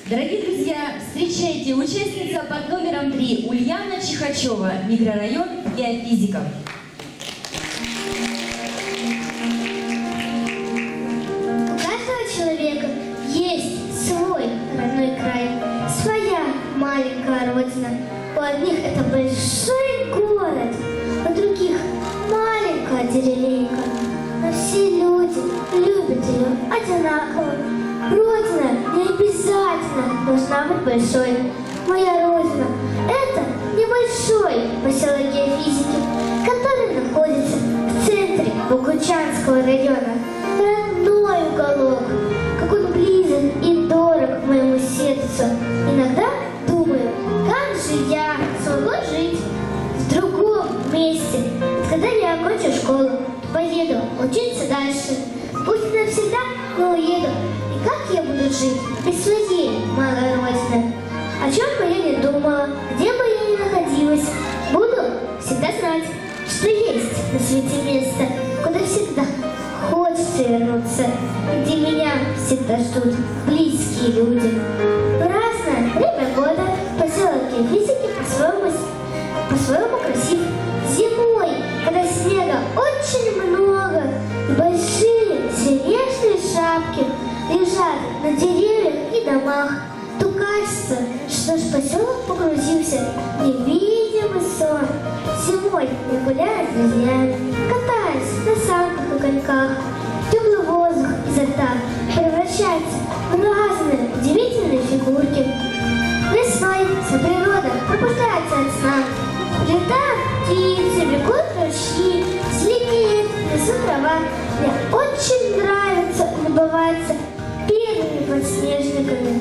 Дорогие друзья, встречайте участница под номером 3 Ульяна Чихачева, микрорайон геофизиков. У каждого человека есть свой родной край, своя маленькая родина. У одних это большой город, у других маленькая деревенька. Но все люди любят ее одинаково. Родина не обязательно должна быть большой. Моя родина – это небольшой поселок геофизики, который находится в центре Богучанского района. Родной уголок, как он близок и дорог моему сердцу. Иногда думаю, как же я смогу жить в другом месте. Когда я окончу школу, поеду учиться дальше. Пусть навсегда, но уеду. И как я буду жить без своей малой родины? О чем бы я ни думала, где бы я ни находилась, буду всегда знать, что есть на свете место, куда всегда хочется вернуться, где меня всегда ждут близкие люди. В разное время года поселок геофизики по-своему красив. Зимой, когда снега очень много, и большие снежные шапки лежат на деревьях и домах, то кажется, что наш поселок погрузился в невидимый сон. Зимой я гуляю с друзьями, катаюсь на санках и коньках. Теплый воздух изо рта превращается в разные удивительные фигурки. Весной вся природа пробуждается от сна. Летают птицы, бегут ручьи, зеленеет в лесу трава. Мне очень нравится любоваться первыми подснежниками.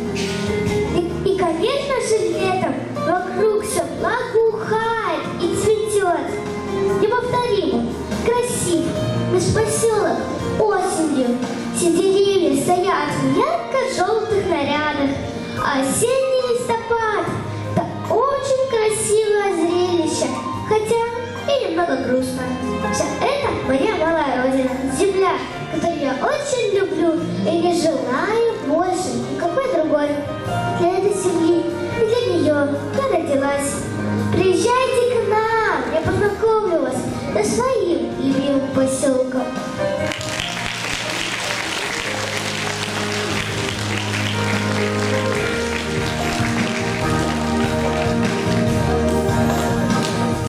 И, конечно же, летом вокруг все благоухает и цветет. Неповторимо, красив наш поселок осенью. Все деревья стоят в ярко-желтых нарядах, а осенний листопад – это очень красивое зрелище, хотя и немного грустно. Вся это моя малая родина, земля, которую я очень люблю и не желаю больше никакой другой. Для этой земли и для нее я родилась. Приезжайте к нам, я познакомлю вас со своим любимым поселком.